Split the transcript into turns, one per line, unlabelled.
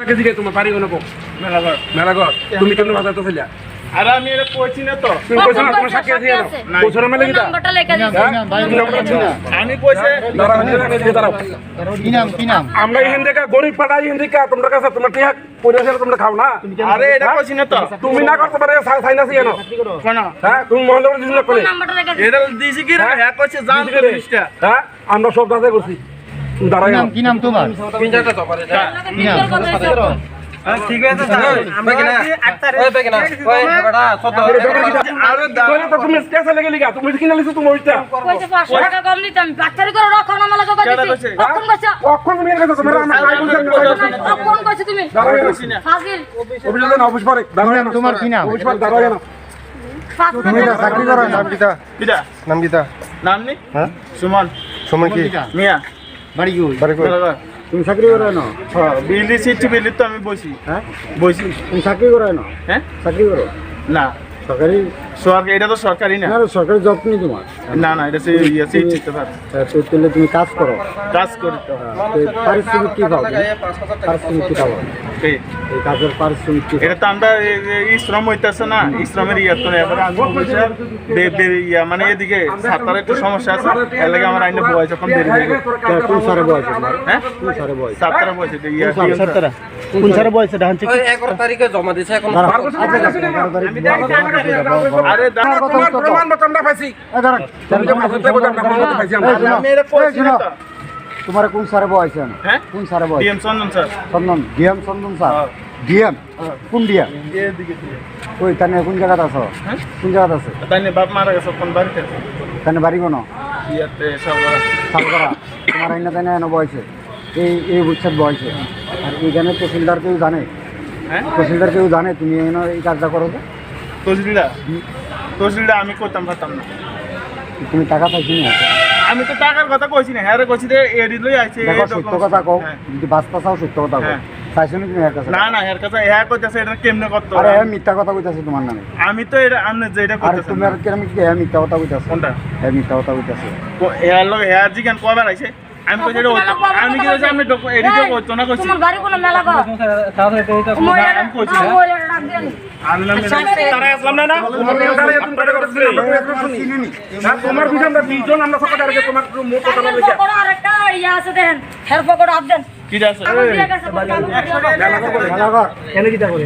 KG কে তোমার বাড়ি কোন মেলাঘর তুমি কেমন বাজার তো ছিলা
আরে আমি এটা কইছি না তো
তুমি কইছো না তোমার সাক্ষী আছে না বছর মেলে কিটা
নাম্বারটা লেখা দিছি
আমি কইছে
কি নাম
আমরা এখান থেকে গরিব পাড়া এখান থেকে তোমরা কাছে তোমরা টিয়া পয়সা তোমরা খাও না
আরে এটা কইছি না তো
তুমি না করতে পারে সাইনাসি কেন
শোনো
হ্যাঁ তুমি মহল্লা করে দিছ করে
নাম্বারটা লেখা দিছি
এটা দিছি কি রে হ্যাঁ কইছে জান পুলিশটা
হ্যাঁ আমরা সব দাদা করছি দাঁড়াই
কি নাম তোমার কি নাম
ঠিক আছে আমরা কি না ওই বেগে না ওই বেটা সত আরে
তুমি কেসে লেগে লিগা তুমি কিনা লিছো তুমি ওইটা
কইছে 500 টাকা কম নিতাম ডাক্তারি করে রাখো না মালা জগা দিছি কখন কইছো
কখন তুমি এর কাছে তোমরা আমার কাই বলছেন
কখন কইছো তুমি ফাজিল
অফিস না অফিস পরে দাঁড়াও না
তোমার কি নাম
অফিস পরে দাঁড়াও না
তুমি এটা চাকরি করো নাম কিটা
বিদা
নাম কিটা
নাম নি
হ্যাঁ
সুমন
সময় কি
মিয়া
বাড়ি কই
তুমি চাকরি করো না
হ্যাঁ বিলি সিটি বিলি তো আমি বসি
হ্যাঁ
বসি
তুমি চাকরি করো না
হ্যাঁ
চাকরি করো
না
সরকারি
সরকারি এটা তো সরকারি না
না সরকারি জব নেই তোমার
না না এটা সেই ইয়ে চিন্তা পার
তো তাহলে তুমি কাজ করো
কাজ করি তো
পারিশ্রমিক কি পাও পারিশ্রমিক কি পাও
এই
এই কাজের পারিশ্রমিক কি
এটা তো আমরা এই শ্রম হইতেছে না এই শ্রমের ইয়ে তো এবার আমি ইয়া মানে এদিকে সাতার একটু সমস্যা আছে এর লাগে আমার আইনে বয়স যখন দেরি হয়ে গেছে
কোন সারে বয়স তোমার
হ্যাঁ
কোন সারে বয়স
সাতটা বয়স এটা ইয়া
কোন সারে বয়স এটা হচ্ছে
11 তারিখে জমা দিছে এখন
আরে
তোমার প্রমাণ মত আমরা পাইছি তুমি যে মাসে থেকে আমরা প্রমাণ পাইছি আমরা
আমি এটা কইছি না তো
তোমার কোন সারে বয়স
হ্যাঁ
কোন সারে বয়স
ডিএম চন্দন স্যার
চন্দন ডিএম চন্দন স্যার ডিএম কোন ডিএম
এদিকে
ওই তানে কোন জায়গাতে আছো
হ্যাঁ
কোন জায়গাতে আছে
তাই না বাপ মারা গেছে কোন বাড়িতে
তানে বাড়ি কোন
ইয়াতে সব
সালগড়া তোমার আইনা তানে এনে বয়সে এই বুঝছে বয়সে আর এইখানে তহসিলদার কেউ জানে
হ্যাঁ
তহসিলদার কেউ জানে তুমি এনে এই কাজটা করো তো
তহসিলটা আমি করতাম পারতাম না
তুমি টাকা পাইছি না
আমি তো টাকার কথা কইছি না হ্যাঁ রে কইছি রে এডি লই আইছে
দেখো সত্য কথা কও
হ্যাঁ।
যদি বাস্তা চাও সত্য কথা কও
হ্যাঁ।
চাইছো না তুমি এর কাছে
না না এর কাছে হ্যাঁ কইতাছে এটা কেমনে করতে
আরে হ্যাঁ মিথ্যা কথা কইতাছে তোমার নামে
আমি তো এটা আমনে যেটা
আরে
করতেছি
তুমি আর কেন হ্যাঁ মিথ্যা কথা কইতাছে
কোনটা
হ্যাঁ মিথ্যা কথা কইতাছে
এর লগে এর জিগান কয়বার আইছে আমি কইছি এটা আমি কি কইছি আমি এডিটও করতে না কইছি
তোমার বাড়ি কোন মেলা গো
আমি কইছি না আমি না তারা আসলাম না
তোমার বিধান দুইজন আমরা সকলে আর তোমার মোট কথা বলে
আরেকটা ইয়া আছে দেন হের পকেট আপ দেন
কি আছে
আমার দিয়ে গেছে 100 টাকা
মেলাঘর
এনে কিটা করে